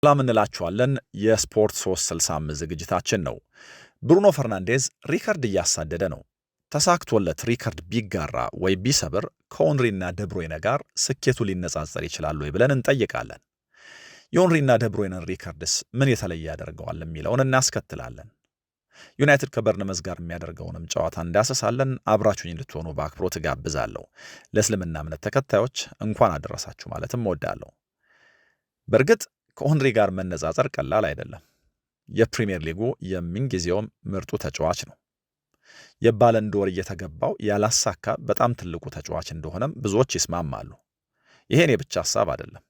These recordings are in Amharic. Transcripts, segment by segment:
ሰላም እንላችኋለን። የስፖርት 365 ዝግጅታችን ነው። ብሩኖ ፈርናንዴዝ ሪከርድ እያሳደደ ነው። ተሳክቶለት ሪከርድ ቢጋራ ወይ ቢሰብር ከኦንሪና ደብሮይነ ጋር ስኬቱ ሊነጻጸር ይችላል ወይ ብለን እንጠይቃለን። የኦንሪና ደብሮይነን ሪከርድስ ምን የተለየ ያደርገዋል የሚለውን እናስከትላለን። ዩናይትድ ከበርንመዝ ጋር የሚያደርገውንም ጨዋታ እንዳሰሳለን። አብራችሁኝ እንድትሆኑ በአክብሮት እጋብዛለሁ። ለእስልምና እምነት ተከታዮች እንኳን አደረሳችሁ ማለትም እወዳለሁ። በእርግጥ ከኦንሪ ጋር መነጻጸር ቀላል አይደለም። የፕሪሚየር ሊጉ የምንጊዜውም ምርጡ ተጫዋች ነው። የባለንዶር እየተገባው ያላሳካ በጣም ትልቁ ተጫዋች እንደሆነም ብዙዎች ይስማማሉ። ይሄ የኔ ብቻ ሐሳብ አይደለም።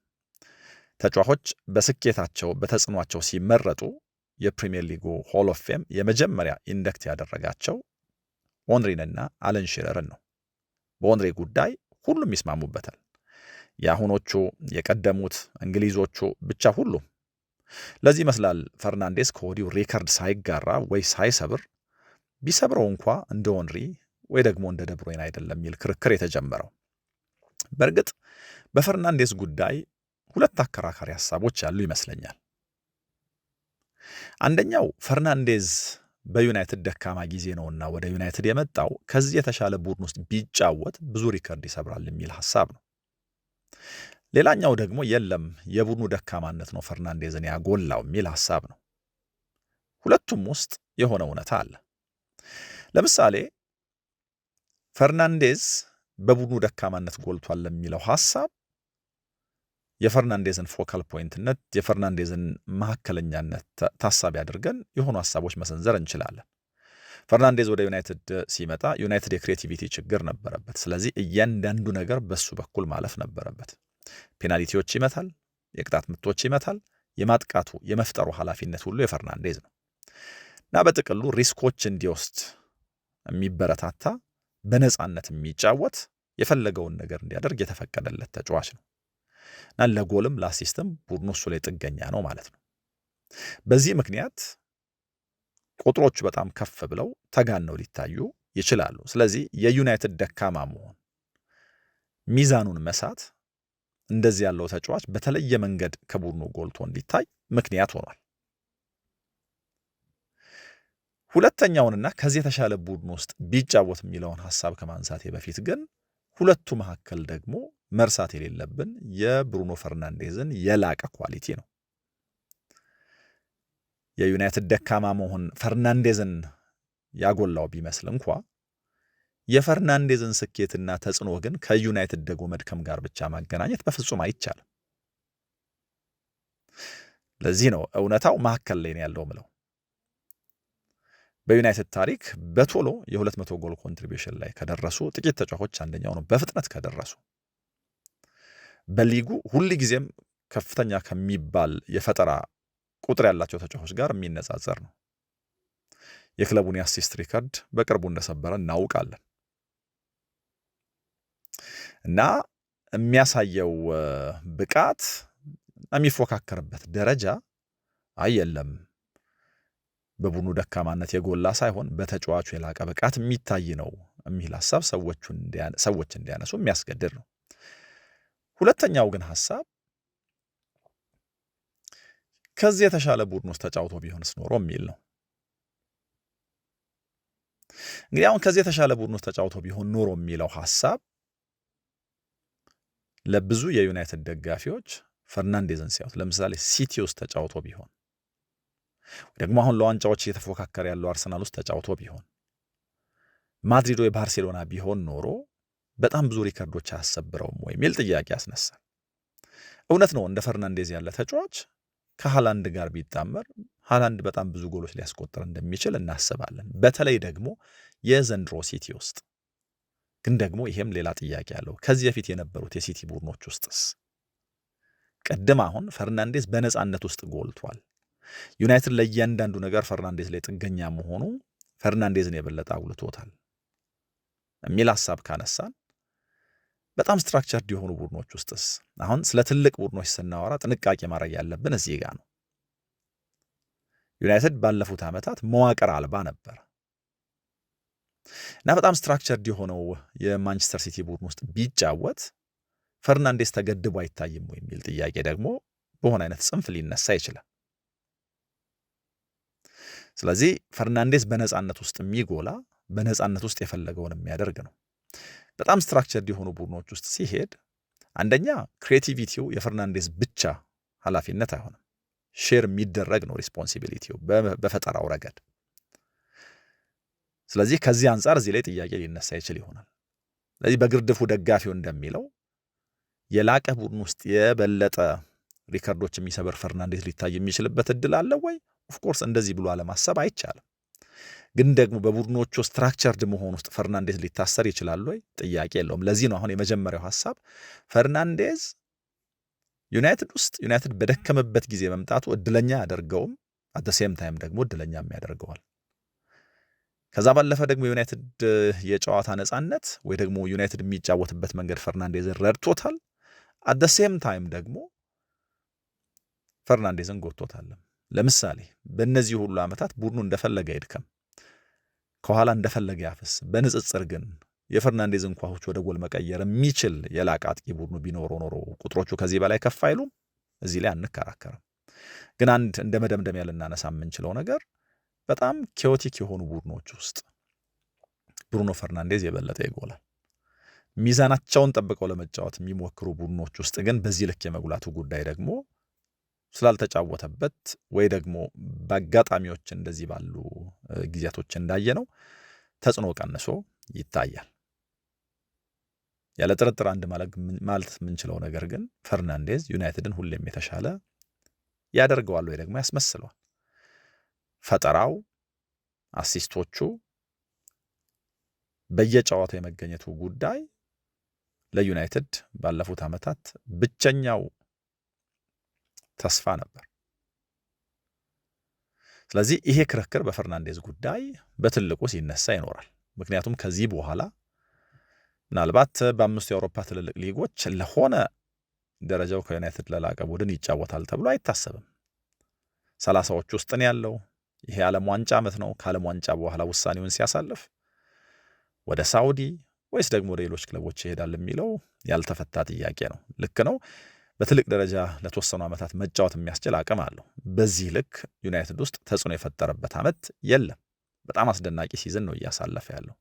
ተጫዋቾች በስኬታቸው በተጽዕኗቸው ሲመረጡ የፕሪሚየር ሊጉ ሆል ኦፍ ፌም የመጀመሪያ ኢንደክት ያደረጋቸው ኦንሪንና አለን ሺረርን ነው። በኦንሪ ጉዳይ ሁሉም ይስማሙበታል። የአሁኖቹ የቀደሙት እንግሊዞቹ ብቻ ሁሉም። ለዚህ ይመስላል ፈርናንዴዝ ከወዲሁ ሪከርድ ሳይጋራ ወይ ሳይሰብር ቢሰብረው እንኳ እንደ ኦንሪ ወይ ደግሞ እንደ ደብሮይን አይደለም የሚል ክርክር የተጀመረው። በእርግጥ በፈርናንዴዝ ጉዳይ ሁለት አከራካሪ ሐሳቦች ያሉ ይመስለኛል። አንደኛው ፈርናንዴዝ በዩናይትድ ደካማ ጊዜ ነውና ወደ ዩናይትድ የመጣው ከዚህ የተሻለ ቡድን ውስጥ ቢጫወት ብዙ ሪከርድ ይሰብራል የሚል ሐሳብ ነው። ሌላኛው ደግሞ የለም የቡድኑ ደካማነት ነው ፈርናንዴዝን ያጎላው የሚል ሐሳብ ነው። ሁለቱም ውስጥ የሆነ እውነታ አለ። ለምሳሌ ፈርናንዴዝ በቡድኑ ደካማነት ጎልቷል ለሚለው ሐሳብ የፈርናንዴዝን ፎካል ፖይንትነት የፈርናንዴዝን መካከለኛነት ታሳቢ አድርገን የሆኑ ሐሳቦች መሰንዘር እንችላለን። ፈርናንዴዝ ወደ ዩናይትድ ሲመጣ ዩናይትድ የክሬቲቪቲ ችግር ነበረበት። ስለዚህ እያንዳንዱ ነገር በሱ በኩል ማለፍ ነበረበት። ፔናልቲዎች ይመታል፣ የቅጣት ምቶች ይመታል። የማጥቃቱ የመፍጠሩ ኃላፊነት ሁሉ የፈርናንዴዝ ነው እና በጥቅሉ ሪስኮች እንዲወስድ የሚበረታታ በነፃነት የሚጫወት የፈለገውን ነገር እንዲያደርግ የተፈቀደለት ተጫዋች ነው እና ለጎልም ለአሲስትም ቡድኑ እሱ ላይ ጥገኛ ነው ማለት ነው። በዚህ ምክንያት ቁጥሮቹ በጣም ከፍ ብለው ተጋነው ሊታዩ ይችላሉ። ስለዚህ የዩናይትድ ደካማ መሆን ሚዛኑን መሳት እንደዚህ ያለው ተጫዋች በተለየ መንገድ ከቡድኑ ጎልቶ እንዲታይ ምክንያት ሆኗል። ሁለተኛውንና ከዚህ የተሻለ ቡድን ውስጥ ቢጫወት የሚለውን ሐሳብ ከማንሳቴ በፊት ግን ሁለቱ መካከል ደግሞ መርሳት የሌለብን የብሩኖ ፈርናንዴዝን የላቀ ኳሊቲ ነው። የዩናይትድ ደካማ መሆን ፈርናንዴዝን ያጎላው ቢመስል እንኳ የፈርናንዴዝን ስኬትና ተጽዕኖ ግን ከዩናይትድ ደግሞ መድከም ጋር ብቻ ማገናኘት በፍጹም አይቻልም። ለዚህ ነው እውነታው መካከል ላይ ነው ያለው ምለው። በዩናይትድ ታሪክ በቶሎ የ200 ጎል ኮንትሪቢዩሽን ላይ ከደረሱ ጥቂት ተጫዋቾች አንደኛው ነው። በፍጥነት ከደረሱ በሊጉ ሁል ጊዜም ከፍተኛ ከሚባል የፈጠራ ቁጥር ያላቸው ተጫዋቾች ጋር የሚነጻጸር ነው። የክለቡን የአሲስት ሪከርድ በቅርቡ እንደሰበረ እናውቃለን እና የሚያሳየው ብቃት የሚፎካከርበት ደረጃ አየለም በቡድኑ ደካማነት የጎላ ሳይሆን በተጫዋቹ የላቀ ብቃት የሚታይ ነው የሚል ሐሳብ ሰዎች እንዲያነሱ የሚያስገድድ ነው። ሁለተኛው ግን ሐሳብ ከዚህ የተሻለ ቡድን ውስጥ ተጫውቶ ቢሆንስ ኖሮ የሚል ነው። እንግዲህ አሁን ከዚህ የተሻለ ቡድን ውስጥ ተጫውቶ ቢሆን ኖሮ የሚለው ሐሳብ ለብዙ የዩናይትድ ደጋፊዎች ፈርናንዴዝን ሲያዩት ለምሳሌ ሲቲ ውስጥ ተጫውቶ ቢሆን ደግሞ አሁን ለዋንጫዎች እየተፎካከረ ያለው አርሰናል ውስጥ ተጫውቶ ቢሆን ማድሪድ ወይ ባርሴሎና ቢሆን ኖሮ በጣም ብዙ ሪከርዶች አያሰብረውም ወይ የሚል ጥያቄ ያስነሳል። እውነት ነው እንደ ፈርናንዴዝ ያለ ተጫዋች ከሃላንድ ጋር ቢጣመር ሃላንድ በጣም ብዙ ጎሎች ሊያስቆጥር እንደሚችል እናስባለን። በተለይ ደግሞ የዘንድሮ ሲቲ ውስጥ ግን ደግሞ ይሄም ሌላ ጥያቄ አለው። ከዚህ በፊት የነበሩት የሲቲ ቡድኖች ውስጥስ ቅድም አሁን ፈርናንዴዝ በነፃነት ውስጥ ጎልቷል። ዩናይትድ ለእያንዳንዱ ነገር ፈርናንዴዝ ላይ ጥገኛ መሆኑ ፈርናንዴዝን የበለጠ አጉልቶታል የሚል ሐሳብ ካነሳን በጣም ስትራክቸርድ የሆኑ ቡድኖች ውስጥስ አሁን ስለ ትልቅ ቡድኖች ስናወራ ጥንቃቄ ማድረግ ያለብን እዚህ ጋር ነው። ዩናይትድ ባለፉት ዓመታት መዋቅር አልባ ነበር እና በጣም ስትራክቸርድ የሆነው የማንቸስተር ሲቲ ቡድን ውስጥ ቢጫወት ፈርናንዴዝ ተገድቦ አይታይም ወይ የሚል ጥያቄ ደግሞ በሆነ አይነት ጽንፍ ሊነሳ ይችላል። ስለዚህ ፈርናንዴዝ በነፃነት ውስጥ የሚጎላ በነፃነት ውስጥ የፈለገውን የሚያደርግ ነው። በጣም ስትራክቸርድ የሆኑ ቡድኖች ውስጥ ሲሄድ አንደኛ ክሬቲቪቲው የፈርናንዴዝ ብቻ ኃላፊነት አይሆንም፣ ሼር የሚደረግ ነው ሪስፖንሲቢሊቲው በፈጠራው ረገድ። ስለዚህ ከዚህ አንጻር እዚህ ላይ ጥያቄ ሊነሳ ይችል ይሆናል። ስለዚህ በግርድፉ ደጋፊው እንደሚለው የላቀ ቡድን ውስጥ የበለጠ ሪከርዶች የሚሰበር ፈርናንዴዝ ሊታይ የሚችልበት እድል አለ ወይ? ኦፍኮርስ እንደዚህ ብሎ አለማሰብ አይቻልም። ግን ደግሞ በቡድኖቹ ስትራክቸርድ መሆን ውስጥ ፈርናንዴዝ ሊታሰር ይችላል ወይ? ጥያቄ የለውም። ለዚህ ነው አሁን የመጀመሪያው ሐሳብ ፈርናንዴዝ ዩናይትድ ውስጥ ዩናይትድ በደከመበት ጊዜ መምጣቱ እድለኛ ያደርገውም፣ አት ሴም ታይም ደግሞ እድለኛም ያደርገዋል። ከዛ ባለፈ ደግሞ የዩናይትድ የጨዋታ ነፃነት ወይ ደግሞ ዩናይትድ የሚጫወትበት መንገድ ፈርናንዴዝን ረድቶታል። አት ሴም ታይም ደግሞ ፈርናንዴዝን ጎድቶታል። ለምሳሌ በእነዚህ ሁሉ ዓመታት ቡድኑ እንደፈለገ ይድከም፣ ከኋላ እንደፈለገ ያፍስ፣ በንጽጽር ግን የፈርናንዴዝን ኳሶች ወደ ጎል መቀየር የሚችል የላቀ አጥቂ ቡድኑ ቢኖረው ኖሮ ቁጥሮቹ ከዚህ በላይ ከፍ አይሉም። እዚህ ላይ አንከራከርም። ግን አንድ እንደ መደምደሚያ ልናነሳ የምንችለው ነገር በጣም ኬዎቲክ የሆኑ ቡድኖች ውስጥ ብሩኖ ፈርናንዴዝ የበለጠ ይጎላል። ሚዛናቸውን ጠብቀው ለመጫወት የሚሞክሩ ቡድኖች ውስጥ ግን በዚህ ልክ የመጉላቱ ጉዳይ ደግሞ ስላልተጫወተበት ወይ ደግሞ በአጋጣሚዎች እንደዚህ ባሉ ጊዜያቶች እንዳየነው ተጽዕኖ ቀንሶ ይታያል። ያለ ጥርጥር አንድ ማለት የምንችለው ነገር ግን ፈርናንዴዝ ዩናይትድን ሁሌም የተሻለ ያደርገዋል ወይ ደግሞ ያስመስለዋል። ፈጠራው፣ አሲስቶቹ፣ በየጨዋታው የመገኘቱ ጉዳይ ለዩናይትድ ባለፉት ዓመታት ብቸኛው ተስፋ ነበር። ስለዚህ ይሄ ክርክር በፈርናንዴዝ ጉዳይ በትልቁ ሲነሳ ይኖራል። ምክንያቱም ከዚህ በኋላ ምናልባት በአምስቱ የአውሮፓ ትልልቅ ሊጎች ለሆነ ደረጃው ከዩናይትድ ለላቀ ቡድን ይጫወታል ተብሎ አይታሰብም። 30ዎቹ ውስጥ ነው ያለው። ይሄ ዓለም ዋንጫ ዓመት ነው። ከዓለም ዋንጫ በኋላ ውሳኔውን ሲያሳልፍ ወደ ሳውዲ ወይስ ደግሞ ወደ ሌሎች ክለቦች ይሄዳል የሚለው ያልተፈታ ጥያቄ ነው። ልክ ነው። በትልቅ ደረጃ ለተወሰኑ ዓመታት መጫወት የሚያስችል አቅም አለው። በዚህ ልክ ዩናይትድ ውስጥ ተጽዕኖ የፈጠረበት ዓመት የለም። በጣም አስደናቂ ሲዝን ነው እያሳለፈ ያለው።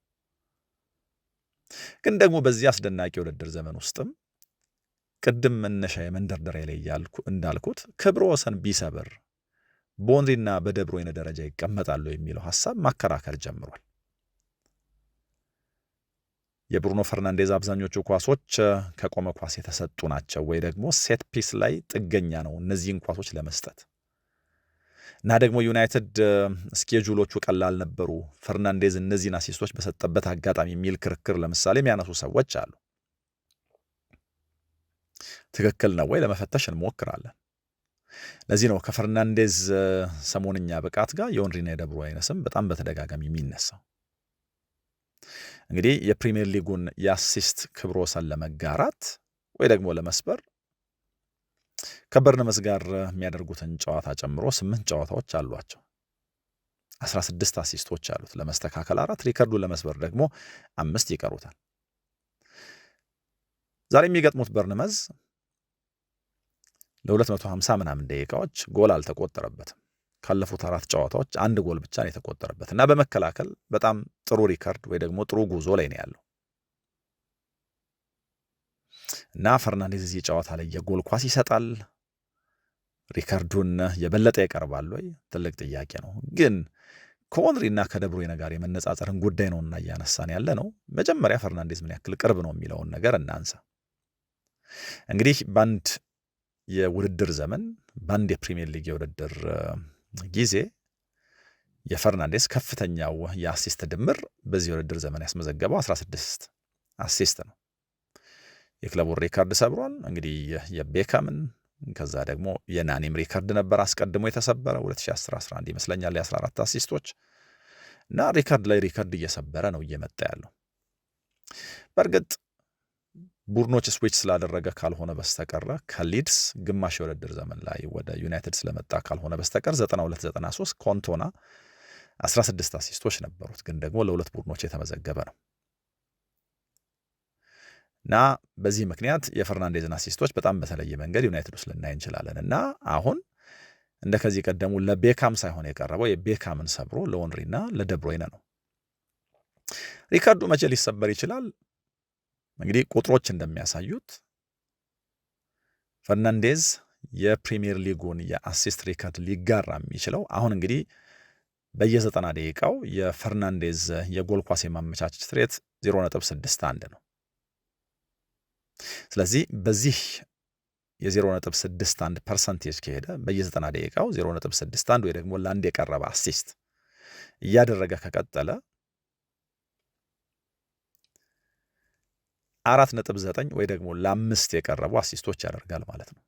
ግን ደግሞ በዚህ አስደናቂ የውድድር ዘመን ውስጥም ቅድም መነሻ የመንደርደሪያ ላይ እንዳልኩት ክብረ ወሰን ቢሰብር በኦንሪና በደብሮይነ ደረጃ ይቀመጣሉ የሚለው ሐሳብ ማከራከር ጀምሯል። የብሩኖ ፈርናንዴዝ አብዛኞቹ ኳሶች ከቆመ ኳስ የተሰጡ ናቸው ወይ ደግሞ ሴት ፒስ ላይ ጥገኛ ነው እነዚህን ኳሶች ለመስጠት እና ደግሞ ዩናይትድ ስኬጁሎቹ ቀላል ነበሩ፣ ፈርናንዴዝ እነዚህን አሲስቶች በሰጠበት አጋጣሚ የሚል ክርክር ለምሳሌ የሚያነሱ ሰዎች አሉ። ትክክል ነው ወይ ለመፈተሽ እንሞክራለን። ለዚህ ነው ከፈርናንዴዝ ሰሞንኛ ብቃት ጋር የኦንሪና የደብሮይነ ስም በጣም በተደጋጋሚ የሚነሳው። እንግዲህ የፕሪሚየር ሊጉን የአሲስት ክብረ ወሰን ለመጋራት ወይ ደግሞ ለመስበር ከበርነመዝ ጋር የሚያደርጉትን ጨዋታ ጨምሮ 8 ጨዋታዎች አሏቸው። 16 አሲስቶች አሉት። ለመስተካከል 4፣ ሪከርዱ ለመስበር ደግሞ 5 ይቀሩታል። ዛሬ የሚገጥሙት በርነመዝ ለ250 ምናምን ደቂቃዎች ጎል አልተቆጠረበትም። ካለፉት 4 ጨዋታዎች 1 ጎል ብቻ ነው የተቆጠረበት እና በመከላከል በጣም ጥሩ ሪከርድ ወይ ደግሞ ጥሩ ጉዞ ላይ ነው ያለው እና ፈርናንዴዝ እዚህ ጨዋታ ላይ የጎል ኳስ ይሰጣል፣ ሪከርዱን የበለጠ ይቀርባል ወይ? ትልቅ ጥያቄ ነው። ግን ከኦንሪና ከደብሮይነ ጋር የመነጻጸርን ጉዳይ ነውና እያነሳን ያለ ነው። መጀመሪያ ፈርናንዴዝ ምን ያክል ቅርብ ነው የሚለውን ነገር እናንሳ። እንግዲህ በአንድ የውድድር ዘመን በአንድ የፕሪሚየር ሊግ የውድድር ጊዜ የፈርናንዴዝ ከፍተኛው የአሲስት ድምር በዚህ የውድድር ዘመን ያስመዘገበው 16 አሲስት ነው። የክለቡን ሪካርድ ሰብሯል። እንግዲህ የቤካምን ከዛ ደግሞ የናኒም ሪካርድ ነበር አስቀድሞ የተሰበረ 2010-11 ይመስለኛል የ14 አሲስቶች እና ሪካርድ ላይ ሪካርድ እየሰበረ ነው እየመጣ ያለው። በእርግጥ ቡድኖች ስዊች ስላደረገ ካልሆነ በስተቀር ከሊድስ ግማሽ የውድድር ዘመን ላይ ወደ ዩናይትድ ስለመጣ ካልሆነ በስተቀር 92-93 ኮንቶና 16 አሲስቶች ነበሩት። ግን ደግሞ ለሁለት ቡድኖች የተመዘገበ ነው እና በዚህ ምክንያት የፈርናንዴዝን አሲስቶች በጣም በተለየ መንገድ ዩናይትድ ውስጥ ልናይ እንችላለን። እና አሁን እንደ ከዚህ ቀደሙ ለቤካም ሳይሆን የቀረበው የቤካምን ሰብሮ ለኦንሪና ለደብሮይነ ነው። ሪካርዱ መቼ ሊሰበር ይችላል? እንግዲህ ቁጥሮች እንደሚያሳዩት ፈርናንዴዝ የፕሪሚየር ሊጉን የአሲስት ሪካርድ ሊጋራ የሚችለው አሁን እንግዲህ በየ90 ደቂቃው የፈርናንዴዝ የጎል ኳስ የማመቻቸት ሬት 0.61 ነው። ስለዚህ በዚህ የ0.61 ፐርሰንቴጅ ከሄደ በየ90 ደቂቃው 0.61 ወይ ደግሞ ለአንድ የቀረበ አሲስት እያደረገ ከቀጠለ 4.9 ወይ ደግሞ ለ5 የቀረቡ አሲስቶች ያደርጋል ማለት ነው።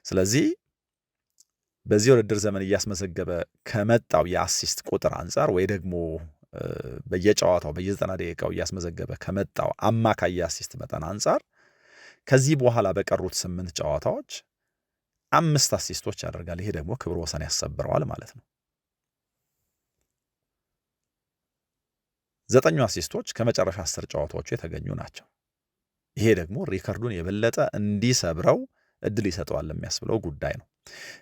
ስለዚህ በዚህ ውድድር ዘመን እያስመዘገበ ከመጣው የአሲስት ቁጥር አንጻር ወይ ደግሞ በየጨዋታው በየ90 ደቂቃው እያስመዘገበ ከመጣው አማካይ የአሲስት መጠን አንጻር ከዚህ በኋላ በቀሩት 8 ጨዋታዎች 5 አሲስቶች ያደርጋል። ይሄ ደግሞ ክብረ ወሰን ያሰብረዋል ማለት ነው። 9 አሲስቶች ከመጨረሻ 10 ጨዋታዎቹ የተገኙ ናቸው። ይሄ ደግሞ ሪከርዱን የበለጠ እንዲሰብረው እድል ይሰጠዋል የሚያስብለው ጉዳይ ነው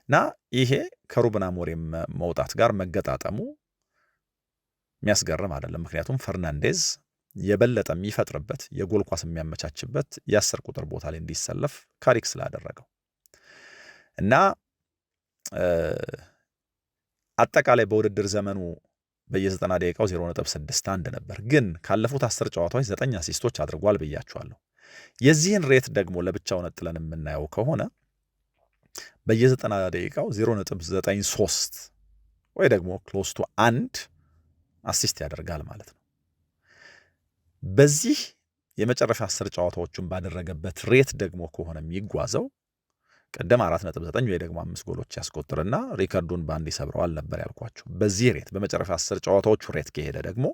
እና ይሄ ከሩበን አሞሪም መውጣት ጋር መገጣጠሙ የሚያስገርም አይደለም። ምክንያቱም ፈርናንዴዝ የበለጠ የሚፈጥርበት የጎል ኳስ የሚያመቻችበት የ10 ቁጥር ቦታ ላይ እንዲሰለፍ ካሪክ ስላደረገው እና አጠቃላይ በውድድር ዘመኑ በየ90 ደቂቃው 0.61 ነበር። ግን ካለፉት 10 ጨዋታዎች 9 አሲስቶች አድርጓል ብያቸዋለሁ። የዚህን ሬት ደግሞ ለብቻው ነጥለን የምናየው ከሆነ በየ90 ደቂቃው 0.93 ወይ ደግሞ ክሎስ ቱ 1 አሲስት ያደርጋል ማለት ነው። በዚህ የመጨረሻ 10 ጨዋታዎቹን ባደረገበት ሬት ደግሞ ከሆነ የሚጓዘው ቀደም 4.9 ወይ ደግሞ 5 ጎሎች ያስቆጥርና ሪከርዱን በአንድ ይሰብረዋል ነበር ያልኳችሁ። በዚህ ሬት በመጨረሻ 10 ጨዋታዎቹ ሬት ከሄደ ደግሞ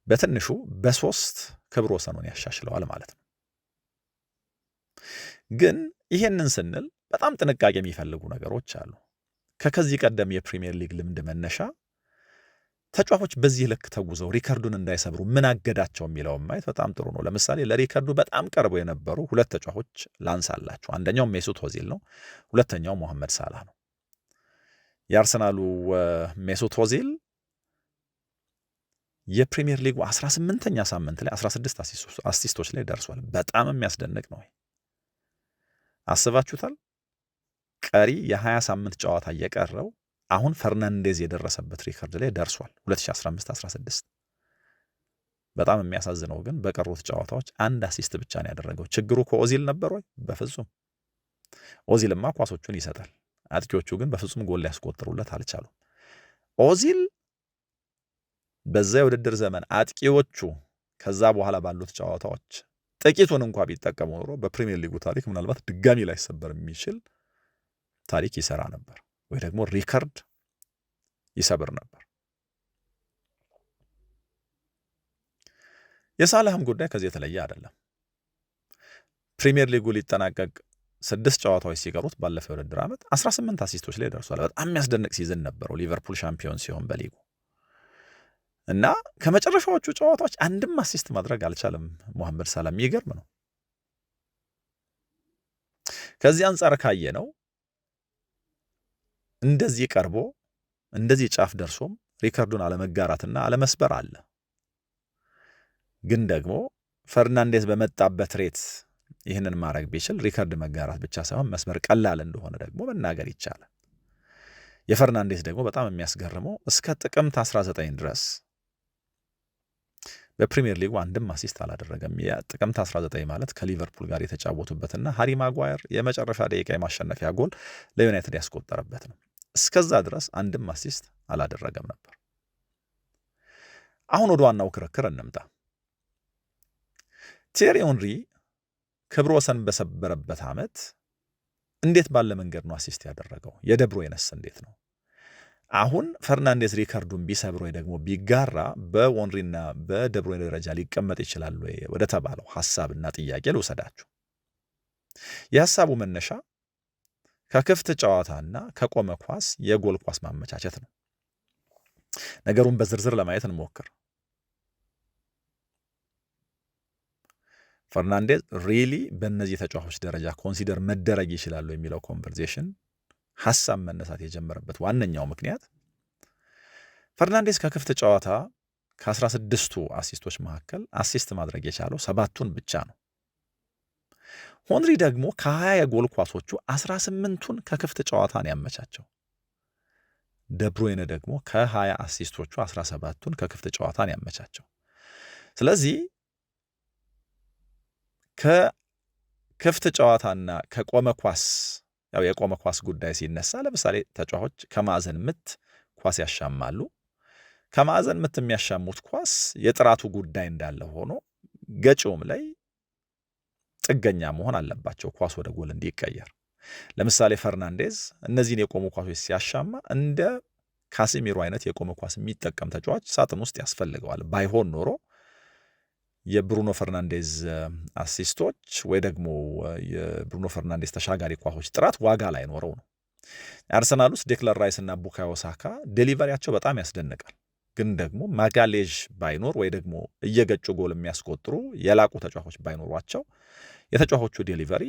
በትንሹ በ3 ክብረ ወሰኑን ያሻሽለዋል ማለት ነው። ግን ይሄንን ስንል በጣም ጥንቃቄ የሚፈልጉ ነገሮች አሉ። ከዚህ ቀደም የፕሪሚየር ሊግ ልምድ መነሻ ተጫዋቾች በዚህ ልክ ተጉዘው ሪከርዱን እንዳይሰብሩ ምን አገዳቸው የሚለውን ማየት በጣም ጥሩ ነው። ለምሳሌ ለሪከርዱ በጣም ቀርበው የነበሩ 2 ተጫዋቾች ላንሳላችሁ። አንደኛው ሜሱት ኦዚል ነው፣ ሁለተኛው ሞሐመድ ሳላህ ነው። የአርሰናሉ ሜሱት ኦዚል የፕሪሚየር ሊጉ 18ኛ ሳምንት ላይ 16 አሲስቶች ላይ ደርሷል። በጣም የሚያስደንቅ ነው። አስባችሁታል? ቀሪ የ20 ሳምንት ጨዋታ እየቀረው አሁን ፈርናንዴዝ የደረሰበት ሪከርድ ላይ ደርሷል 2015-16። በጣም የሚያሳዝነው ግን በቀሩት ጨዋታዎች 1 አሲስት ብቻ ነው ያደረገው። ችግሩ ከኦዚል ነበር ወይ? በፍጹም። ኦዚልማ ኳሶቹን ይሰጣል፣ አጥቂዎቹ ግን በፍጹም ጎል ሊያስቆጥሩለት አልቻሉም። ኦዚል በዛ የውድድር ዘመን አጥቂዎቹ ከዛ በኋላ ባሉት ጨዋታዎች ጥቂቱን እንኳ ቢጠቀሙ ኖሮ በፕሪሚየር ሊጉ ታሪክ ምናልባት ድጋሚ ላይሰበር የሚችል ታሪክ ይሰራ ነበር ወይ ደግሞ ሪከርድ ይሰብር ነበር። የሳላህም ጉዳይ ከዚህ የተለየ አይደለም። ፕሪሚየር ሊጉ ሊጠናቀቅ 6 ጨዋታዎች ሲቀሩት ባለፈው የውድድር ዓመት 18 አሲስቶች ላይ ደርሷል። በጣም የሚያስደንቅ ሲዝን ነበረው ሊቨርፑል ሻምፒዮን ሲሆን በሊጉ እና ከመጨረሻዎቹ ጨዋታዎች 1ም አሲስት ማድረግ አልቻለም ሞሐመድ ሳላህ። የሚገርም ነው። ከዚህ አንጻር ካየ ነው እንደዚህ ቀርቦ እንደዚህ ጫፍ ደርሶም ሪከርዱን አለመጋራትና አለመስበር አለ። ግን ደግሞ ፈርናንዴዝ በመጣበት ሬት ይህንን ማድረግ ቢችል ሪከርድ መጋራት ብቻ ሳይሆን መስበር ቀላል እንደሆነ ደግሞ መናገር ይቻላል። የፈርናንዴዝ ደግሞ በጣም የሚያስገርመው እስከ ጥቅምት 19 ድረስ በፕሪሚየር ሊጉ 1ም አሲስት አላደረገም። ጥቅምት 19 ማለት ከሊቨርፑል ጋር የተጫወቱበትና ሃሪ ማጓየር የመጨረሻ ደቂቃ የማሸነፊያ ጎል ለዩናይትድ ያስቆጠረበት ነው። እስከዛ ድረስ 1ም አሲስት አላደረገም ነበር። አሁን ወደ ዋናው ክርክር እንምጣ። ቲየሪ ኦንሪ ክብረ ወሰን በሰበረበት ዓመት እንዴት ባለ መንገድ ነው አሲስት ያደረገው? የደብሮይነስ እንዴት ነው? አሁን ፈርናንዴዝ ሪከርዱን ቢሰብር ወይ ደግሞ ቢጋራ በኦንሪና በደብሮይነ ደረጃ ሊቀመጥ ይችላል ወይ ወደ ተባለው ሐሳብና ጥያቄ ልውሰዳችሁ። የሐሳቡ መነሻ ከክፍት ጨዋታና ከቆመ ኳስ የጎል ኳስ ማመቻቸት ነው። ነገሩን በዝርዝር ለማየት እንሞክር። ፈርናንዴዝ ሪሊ በእነዚህ ተጫዋቾች ደረጃ ኮንሲደር መደረግ ይችላሉ የሚለው ኮንቨርሴሽን ሐሳብ መነሳት የጀመረበት ዋነኛው ምክንያት ፈርናንዴዝ ከክፍት ጨዋታ ከ16ቱ አሲስቶች መካከል አሲስት ማድረግ የቻለው 7ቱን ብቻ ነው። ሆንሪ ደግሞ ከ20 የጎል ኳሶቹ 18ቱን ከክፍት ጨዋታ ነው ያመቻቸው። ደብሮይነ ደግሞ ከ20 አሲስቶቹ 17ቱን ከክፍት ጨዋታ ነው ያመቻቸው። ስለዚህ ከክፍት ጨዋታና ከቆመ ኳስ ያው የቆመ ኳስ ጉዳይ ሲነሳ ለምሳሌ ተጫዋቾች ከማዕዘን ምት ኳስ ያሻማሉ። ከማዕዘን ምት የሚያሻሙት ኳስ የጥራቱ ጉዳይ እንዳለ ሆኖ ገጭውም ላይ ጥገኛ መሆን አለባቸው ኳስ ወደ ጎል እንዲቀየር። ለምሳሌ ፈርናንዴዝ እነዚህን የቆሙ ኳሶች ሲያሻማ እንደ ካሲሚሮ አይነት የቆመ ኳስ የሚጠቀም ተጫዋች ሳጥን ውስጥ ያስፈልገዋል። ባይሆን ኖሮ የብሩኖ ፈርናንዴዝ አሲስቶች ወይ ደግሞ የብሩኖ ፈርናንዴዝ ተሻጋሪ ኳሶች ጥራት ዋጋ ላይ ኖረው ነው። አርሰናል ውስጥ ዴክላን ራይስ እና ቡካዮ ሳካ ዴሊቨሪያቸው በጣም ያስደንቃል። ግን ደግሞ ማጋሌዥ ባይኖር ወይ ደግሞ እየገጩ ጎል የሚያስቆጥሩ የላቁ ተጫዋቾች ባይኖሯቸው የተጫዋቾቹ ዴሊቨሪ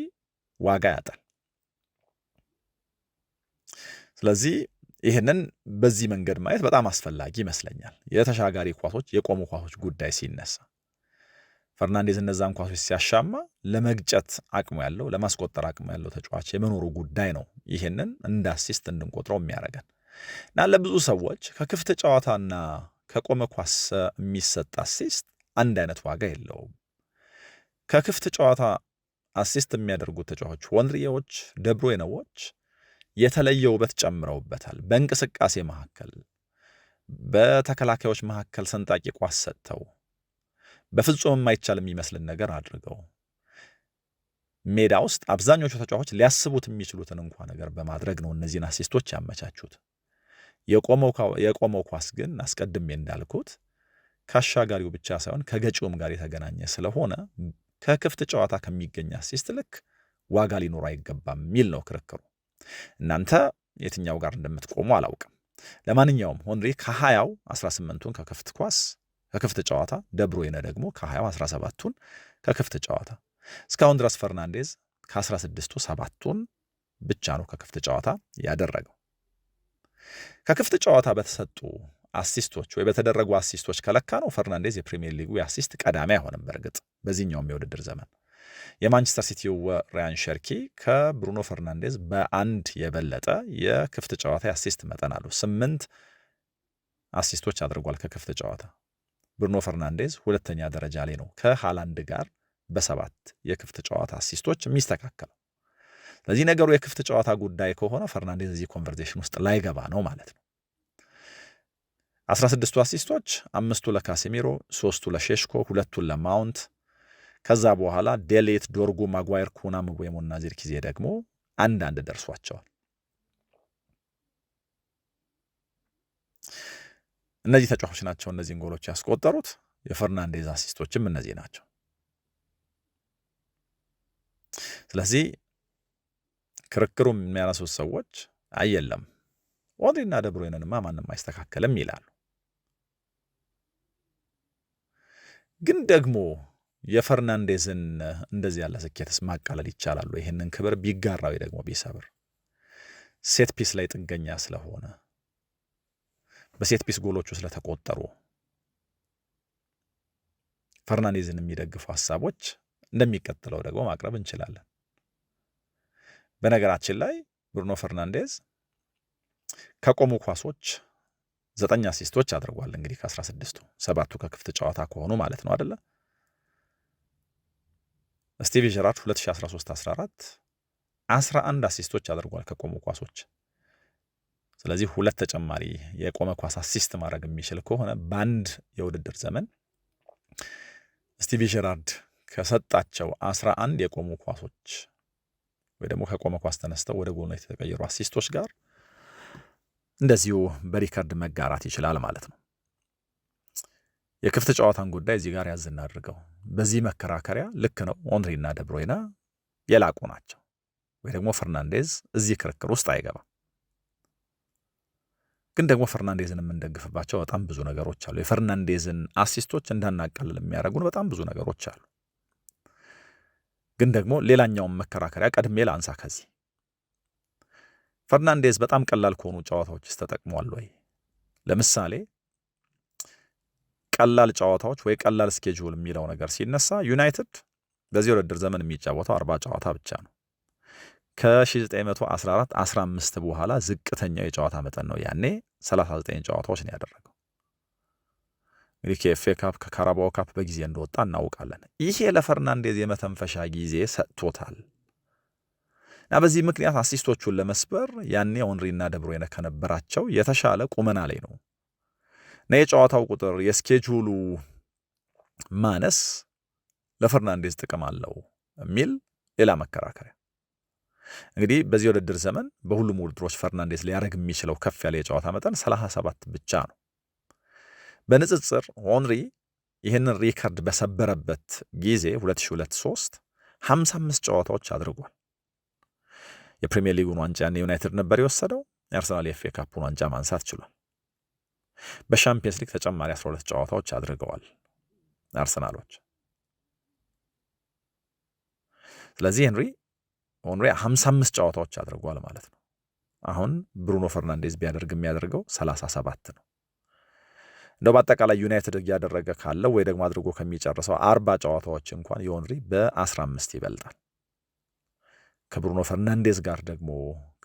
ዋጋ ያጣል። ስለዚህ ይህንን በዚህ መንገድ ማየት በጣም አስፈላጊ ይመስለኛል። የተሻጋሪ ኳሶች የቆሙ ኳሶች ጉዳይ ሲነሳ ፈርናንዴዝ እነዛን ኳሶች ሲያሻማ ለመግጨት አቅሙ ያለው ለማስቆጠር አቅሙ ያለው ተጫዋች የመኖሩ ጉዳይ ነው ይህንን እንደ አሲስት እንድንቆጥረው የሚያደርገን እና ለብዙ ሰዎች ከክፍት ጨዋታና ከቆመ ኳስ የሚሰጥ አሲስት አንድ አይነት ዋጋ የለውም። ከክፍት ጨዋታ አሲስት የሚያደርጉት ተጫዋቾች ሆንሪዎች፣ ደብሮይነዎች የተለየ ውበት ጨምረውበታል። በእንቅስቃሴ መካከል በተከላካዮች መካከል ሰንጣቂ ኳስ ሰጥተው በፍጹም የማይቻል የሚመስልን ነገር አድርገው ሜዳ ውስጥ አብዛኞቹ ተጫዋቾች ሊያስቡት የሚችሉትን እንኳ ነገር በማድረግ ነው እነዚህን አሲስቶች ያመቻቹት። የቆመው ኳስ ግን አስቀድሜ እንዳልኩት ከአሻጋሪው ብቻ ሳይሆን ከገጪውም ጋር የተገናኘ ስለሆነ ከክፍት ጨዋታ ከሚገኝ አሲስት ልክ ዋጋ ሊኖር አይገባም የሚል ነው ክርክሩ። እናንተ የትኛው ጋር እንደምትቆሙ አላውቅም። ለማንኛውም ሆንሪ ከ20ው 18ቱን ከክፍት ኳስ ከክፍት ጨዋታ፣ ደብሮይነ ደግሞ ከ20ው 17ቱን ከክፍት ጨዋታ። እስካሁን ድረስ ፈርናንዴዝ ከ16ቱ 7ቱን ብቻ ነው ከክፍት ጨዋታ ያደረገው። ከክፍት ጨዋታ በተሰጡ አሲስቶች ወይ በተደረጉ አሲስቶች ከለካ ነው ፈርናንዴዝ የፕሪሚየር ሊጉ የአሲስት ቀዳሚ አይሆንም። በእርግጥ በዚህኛውም የውድድር ዘመን የማንቸስተር ሲቲው ራያን ሸርኪ ከብሩኖ ፈርናንዴዝ በአንድ የበለጠ የክፍት ጨዋታ የአሲስት መጠን አለው። 8 አሲስቶች አድርጓል ከክፍት ጨዋታ። ብሩኖ ፈርናንዴዝ ሁለተኛ ደረጃ ላይ ነው ከሃላንድ ጋር በ7 የክፍት ጨዋታ አሲስቶች የሚስተካከለው። ስለዚህ ነገሩ የክፍት ጨዋታ ጉዳይ ከሆነ ፈርናንዴዝ እዚህ ኮንቨርሴሽን ውስጥ ላይገባ ነው ማለት ነው። 16ቱ አሲስቶች 5ቱ ለካሴሚሮ፣ 3ቱ ለሼሽኮ፣ 2ቱ ለማውንት፣ ከዛ በኋላ ዴሌት፣ ዶርጉ፣ ማጓየር፣ ኩና፣ ምቡሞና ዚርክዜ ደግሞ አንዳንድ ደርሷቸዋል። እነዚህ ተጫዋቾች ናቸው እነዚህን ጎሎች ያስቆጠሩት። የፈርናንዴዝ አሲስቶችም እነዚህ ናቸው። ስለዚህ ክርክሩ የሚያነሱት ሰዎች አየለም ሆንሪና ደብሮይነንማ ማንም አይስተካከልም ይላሉ። ግን ደግሞ የፈርናንዴዝን እንደዚህ ያለ ስኬትስ ማቃለል ይቻላሉ? ይህንን ክብር ቢጋራው ደግሞ ቢሰብር ሴት ፒስ ላይ ጥገኛ ስለሆነ በሴት ፒስ ጎሎቹ ስለተቆጠሩ ፈርናንዴዝን የሚደግፉ ሀሳቦች እንደሚቀጥለው ደግሞ ማቅረብ እንችላለን። በነገራችን ላይ ብሩኖ ፈርናንዴዝ ከቆሙ ኳሶች 9 አሲስቶች አድርጓል። እንግዲህ ከ16ቱ 7ቱ ከክፍት ጨዋታ ከሆኑ ማለት ነው አይደለ? ስቲቪ ጀራርድ 2013-14 11 አሲስቶች አድርጓል ከቆሙ ኳሶች። ስለዚህ 2 ተጨማሪ የቆመ ኳስ አሲስት ማድረግ የሚችል ከሆነ በአንድ የውድድር ዘመን ስቲቪ ጀራርድ ከሰጣቸው 11 የቆሙ ኳሶች ወይ ደግሞ ከቆመ ኳስ ተነስተው ወደ ጎል የተቀየሩ አሲስቶች ጋር እንደዚሁ በሪከርድ መጋራት ይችላል ማለት ነው። የክፍት ጨዋታን ጉዳይ እዚህ ጋር ያዝ እናድርገው። በዚህ መከራከሪያ ልክ ነው ሆንሪና ደብሮይነ የላቁ ናቸው ወይ ደግሞ ፈርናንዴዝ እዚህ ክርክር ውስጥ አይገባም። ግን ደግሞ ፈርናንዴዝን የምንደግፍባቸው በጣም ብዙ ነገሮች አሉ። የፈርናንዴዝን አሲስቶች እንዳናቀልል የሚያደርጉን በጣም ብዙ ነገሮች አሉ። ግን ደግሞ ሌላኛውን መከራከሪያ ቀድሜ ላንሳ። ከዚህ ፈርናንዴዝ በጣም ቀላል ከሆኑ ጨዋታዎችስ ተጠቅሟል ወይ? ለምሳሌ ቀላል ጨዋታዎች ወይ ቀላል ስኬጁል የሚለው ነገር ሲነሳ ዩናይትድ በዚህ ውድድር ዘመን የሚጫወተው 40 ጨዋታ ብቻ ነው። ከ1914-15 በኋላ ዝቅተኛው የጨዋታ መጠን ነው። ያኔ 39 ጨዋታዎች ነው ያደረገው። እንግዲህ ከኤፍኤ ካፕ ከካራባኦ ካፕ በጊዜ እንደወጣ እናውቃለን። ይሄ ለፈርናንዴዝ የመተንፈሻ ጊዜ ሰጥቶታል እና በዚህ ምክንያት አሲስቶቹን ለመስበር ያኔ ኦንሪና ደብሮይነ ከነበራቸው የተሻለ ቁመና ላይ ነው እና የጨዋታው ቁጥር የስኬጁሉ ማነስ ለፈርናንዴዝ ጥቅም አለው የሚል ሌላ መከራከሪያ። እንግዲህ በዚህ ውድድር ዘመን በሁሉም ውድድሮች ፈርናንዴዝ ሊያደርግ የሚችለው ከፍ ያለ የጨዋታ መጠን 37 ብቻ ነው። በንጽጽር ኦንሪ ይህንን ሪከርድ በሰበረበት ጊዜ 2002-3 55 ጨዋታዎች አድርጓል። የፕሪሚየር ሊጉን ዋንጫ ያኔ ዩናይትድ ነበር የወሰደው። የአርሰናል የኤፍኤ ካፑን ዋንጫ ማንሳት ችሏል። በሻምፒየንስ ሊግ ተጨማሪ 12 ጨዋታዎች አድርገዋል አርሰናሎች። ስለዚህ ኦንሪ 55 ጨዋታዎች አድርጓል ማለት ነው። አሁን ብሩኖ ፈርናንዴዝ ቢያደርግ የሚያደርገው 37 ነው። እንደው በአጠቃላይ ዩናይትድ እያደረገ ካለው ወይ ደግሞ አድርጎ ከሚጨርሰው 40 ጨዋታዎች እንኳን የኦንሪ በ15 ይበልጣል። ከብሩኖ ፈርናንዴዝ ጋር ደግሞ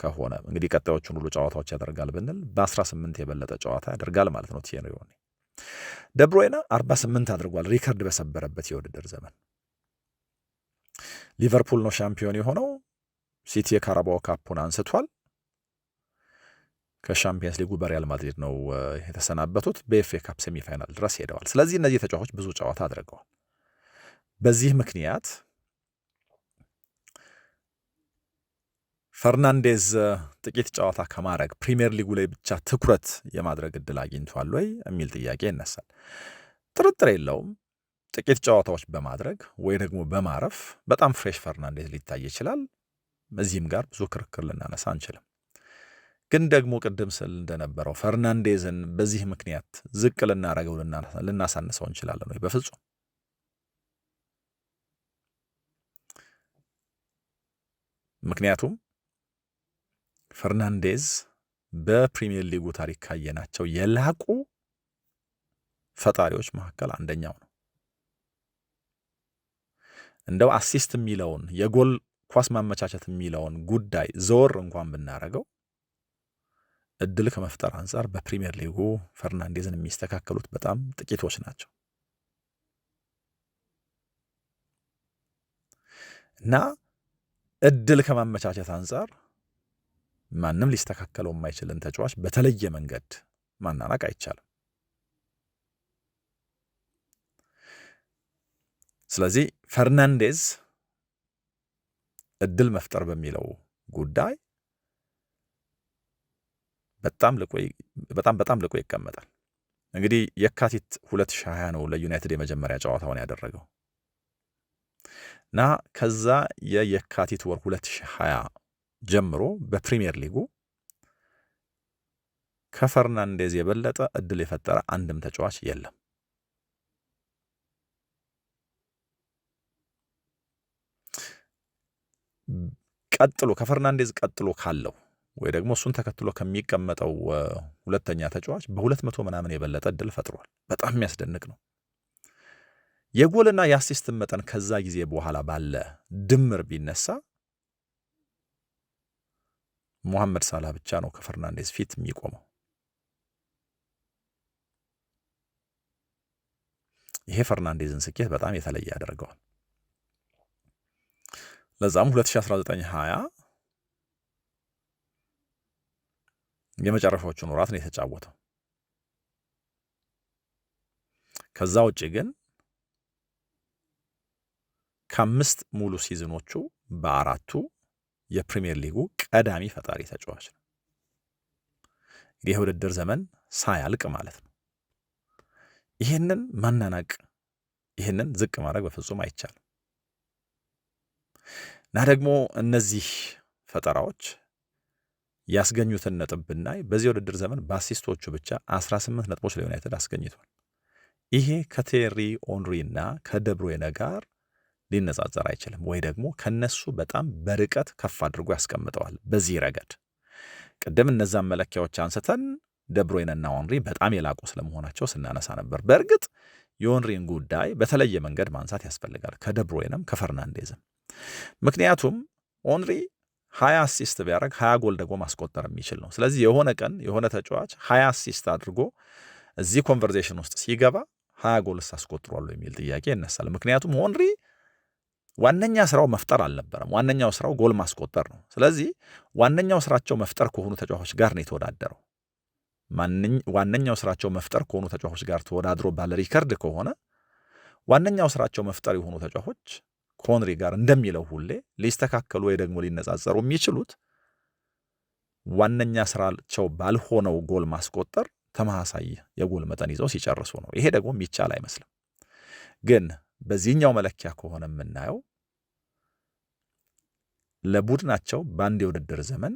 ከሆነ እንግዲህ ቀጣዮቹን ሁሉ ጨዋታዎች ያደርጋል ብንል በ18 የበለጠ ጨዋታ ያደርጋል ማለት ነው። ቲየሪ ኦንሪ ደብሮይነ 48 አድርጓል ሪከርድ በሰበረበት የውድድር ዘመን። ሊቨርፑል ነው ሻምፒዮን የሆነው። ሲቲ የካራባኦ ካፑን አንስቷል። ከሻምፒየንስ ሊጉ በሪያል ማድሪድ ነው የተሰናበቱት። በኤፍኤ ካፕ ሴሚፋይናል ድረስ ሄደዋል። ስለዚህ እነዚህ ተጫዋቾች ብዙ ጨዋታ አድርገዋል። በዚህ ምክንያት ፈርናንዴዝ ጥቂት ጨዋታ ከማድረግ ፕሪሚየር ሊጉ ላይ ብቻ ትኩረት የማድረግ እድል አግኝቷል ወይ የሚል ጥያቄ ይነሳል። ጥርጥር የለውም ጥቂት ጨዋታዎች በማድረግ ወይ ደግሞ በማረፍ በጣም ፍሬሽ ፈርናንዴዝ ሊታይ ይችላል። እዚህም ጋር ብዙ ክርክር ልናነሳ አንችልም። ግን ደግሞ ቅድም ስል እንደነበረው ፈርናንዴዝን በዚህ ምክንያት ዝቅ ልናረገው ልናሳንሰው እንችላለን ወይ? በፍጹም። ምክንያቱም ፈርናንዴዝ በፕሪሚየር ሊጉ ታሪክ ካየናቸው የላቁ ፈጣሪዎች መካከል አንደኛው ነው። እንደው አሲስት የሚለውን የጎል ኳስ ማመቻቸት የሚለውን ጉዳይ ዘወር እንኳን ብናረገው እድል ከመፍጠር አንጻር በፕሪሚየር ሊጉ ፈርናንዴዝን የሚስተካከሉት በጣም ጥቂቶች ናቸው እና እድል ከማመቻቸት አንጻር ማንም ሊስተካከለው የማይችልን ተጫዋች በተለየ መንገድ ማናናቅ አይቻልም። ስለዚህ ፈርናንዴዝ እድል መፍጠር በሚለው ጉዳይ በጣም ልቆ ይቀመጣል። እንግዲህ የካቲት 2020 ነው ለዩናይትድ የመጀመሪያ ጨዋታውን ያደረገው እና ከዛ የካቲት ወር 2020 ጀምሮ በፕሪሚየር ሊጉ ከፈርናንዴዝ የበለጠ እድል የፈጠረ አንድም ተጫዋች የለም። ከፈርናንዴዝ ቀጥሎ ካለው ወይ ደግሞ እሱን ተከትሎ ከሚቀመጠው ሁለተኛ ተጫዋች በ200 ምናምን የበለጠ እድል ፈጥሯል። በጣም የሚያስደንቅ ነው። የጎልና የአሲስት መጠን ከዛ ጊዜ በኋላ ባለ ድምር ቢነሳ ሙሐመድ ሳላህ ብቻ ነው ከፈርናንዴዝ ፊት የሚቆመው። ይሄ ፈርናንዴዝን ስኬት በጣም የተለየ ያደርገዋል። ለዛም 2019-20 የመጨረሻዎቹን ወራት ነው የተጫወተው። ከዛ ውጪ ግን ከአምስት ሙሉ ሲዝኖቹ በአራቱ የፕሪሚየር ሊጉ ቀዳሚ ፈጣሪ ተጫዋች ነው። ይህ ውድድር ዘመን ሳያልቅ ማለት ነው። ይህንን ማናናቅ፣ ይህንን ዝቅ ማድረግ በፍጹም አይቻልም እና ደግሞ እነዚህ ፈጠራዎች ያስገኙትን ነጥብ ብናይ በዚህ ውድድር ዘመን በአሲስቶቹ ብቻ 18 ነጥቦች ለዩናይትድ አስገኝቷል። ይሄ ከቴሪ ኦንሪ እና ከደብሮይነ ጋር ሊነጻጸር አይችልም፣ ወይ ደግሞ ከነሱ በጣም በርቀት ከፍ አድርጎ ያስቀምጠዋል። በዚህ ረገድ ቅድም እነዛን መለኪያዎች አንስተን ደብሮይንና ኦንሪ በጣም የላቁ ስለመሆናቸው ስናነሳ ነበር። በእርግጥ የኦንሪን ጉዳይ በተለየ መንገድ ማንሳት ያስፈልጋል ከደብሮይንም ከፈርናንዴዝም። ምክንያቱም ኦንሪ 20 አሲስት ቢያደርግ 20 ጎል ደግሞ ማስቆጠር የሚችል ነው። ስለዚህ የሆነ ቀን የሆነ ተጫዋች 20 አሲስት አድርጎ እዚህ ኮንቨርሴሽን ውስጥ ሲገባ 20 ጎልስ አስቆጥሯል የሚል ጥያቄ ይነሳል። ምክንያቱም ኦንሪ ዋነኛ ስራው መፍጠር አልነበረም። ዋነኛው ስራው ጎል ማስቆጠር ነው። ስለዚህ ዋነኛው ስራቸው መፍጠር ከሆኑ ተጫዋቾች ጋር ነው የተወዳደረው። ዋነኛው ስራቸው መፍጠር ከሆኑ ተጫዋቾች ጋር ተወዳድሮ ባለ ሪከርድ ከሆነ ዋነኛው ስራቸው መፍጠር የሆኑ ተጫዋቾች ከኦንሪ ጋር እንደሚለው ሁሌ ሊስተካከሉ ወይ ደግሞ ሊነጻጸሩ የሚችሉት ዋነኛ ስራቸው ባልሆነው ጎል ማስቆጠር ተመሳሳይ የጎል መጠን ይዘው ሲጨርሱ ነው። ይሄ ደግሞ የሚቻል አይመስልም። ግን በዚህኛው መለኪያ ከሆነ የምናየው ለቡድናቸው በአንድ የውድድር ዘመን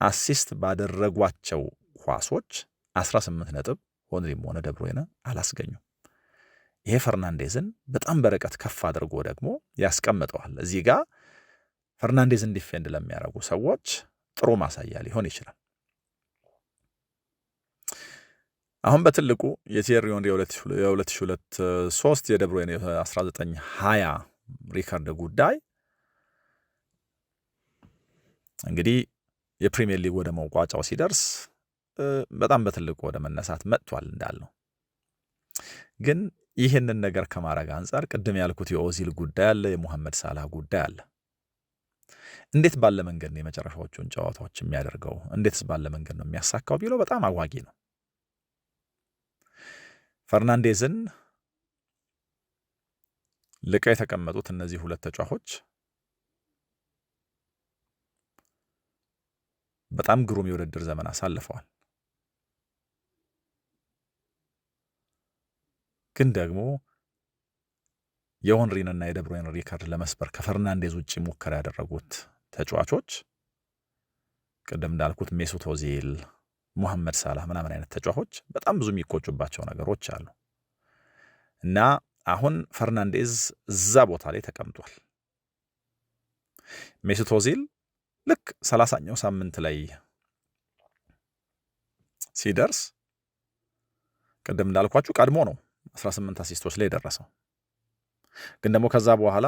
አሲስት ባደረጓቸው ኳሶች 18 ነጥብ ኦንሪም ሆነ ደብሮይነ አላስገኙም። ይሄ ፈርናንዴዝን በጣም በርቀት ከፍ አድርጎ ደግሞ ያስቀምጠዋል። እዚህ ጋር ፈርናንዴዝን ዲፌንድ ለሚያደርጉ ሰዎች ጥሩ ማሳያ ሊሆን ይችላል። አሁን በትልቁ የቲየሪ ኦንሪ የ2002-3 የደብሮይነ 1920 ሪከርድ ጉዳይ እንግዲህ የፕሪሚየር ሊግ ወደ መቋጫው ሲደርስ በጣም በትልቁ ወደ መነሳት መጥቷል እንዳልነው። ግን ይህንን ነገር ከማድረግ አንጻር ቅድም ያልኩት የኦዚል ጉዳይ አለ፣ የሙሐመድ ሳላህ ጉዳይ አለ። እንዴት ባለ መንገድ ነው የመጨረሻዎቹን ጨዋታዎች የሚያደርገው? እንዴትስ ባለ መንገድ ነው የሚያሳካው ቢለው በጣም አጓጊ ነው። ፈርናንዴዝን ልቀው የተቀመጡት እነዚህ ሁለት ተጫዋቾች በጣም ግሩም የውድድር ዘመን አሳልፈዋል። ግን ደግሞ የኦንሪንና የደብሮይን ሪከርድ ለመስበር ከፈርናንዴዝ ውጭ ሙከራ ያደረጉት ተጫዋቾች ቅድም እንዳልኩት ሜሱት ኦዚል፣ ሙሐመድ ሳላህ ምናምን አይነት ተጫዋቾች በጣም ብዙ የሚቆጩባቸው ነገሮች አሉ እና አሁን ፈርናንዴዝ እዛ ቦታ ላይ ተቀምጧል። ሜሱት ኦዚል ልክ 30ኛው ሳምንት ላይ ሲደርስ ቅድም እንዳልኳችሁ ቀድሞ ነው 18 አሲስቶች ላይ ደረሰው። ግን ደግሞ ከዛ በኋላ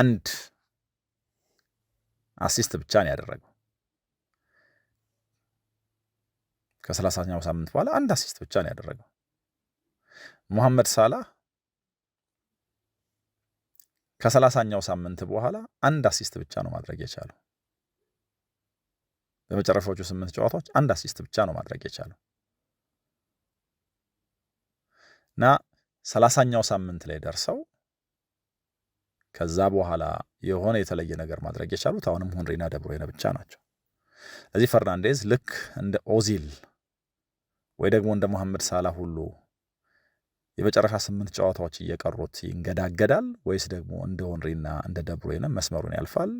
አንድ አሲስት ብቻ ነው ያደረገው። ከ30ኛው ሳምንት በኋላ አንድ አሲስት ብቻ ነው ያደረገው። ሙሐመድ ሳላህ ከ30ኛው ሳምንት በኋላ አንድ አሲስት ብቻ ነው ማድረግ የቻለው። በመጨረሻዎቹ 8 ጨዋታዎች አንድ አሲስት ብቻ ነው ማድረግ የቻለው እና 30ኛው ሳምንት ላይ ደርሰው ከዛ በኋላ የሆነ የተለየ ነገር ማድረግ የቻሉት አሁንም ኦንሪና ደብሮይነ ብቻ ናቸው። ስለዚህ ፈርናንዴዝ ልክ እንደ ኦዚል ወይ ደግሞ እንደ ሙሐመድ ሳላህ ሁሉ የመጨረሻ 8 ጨዋታዎች እየቀሩት ይንገዳገዳል ወይስ ደግሞ እንደ ኦንሪና እንደ ደብሮይነ መስመሩን ያልፋል?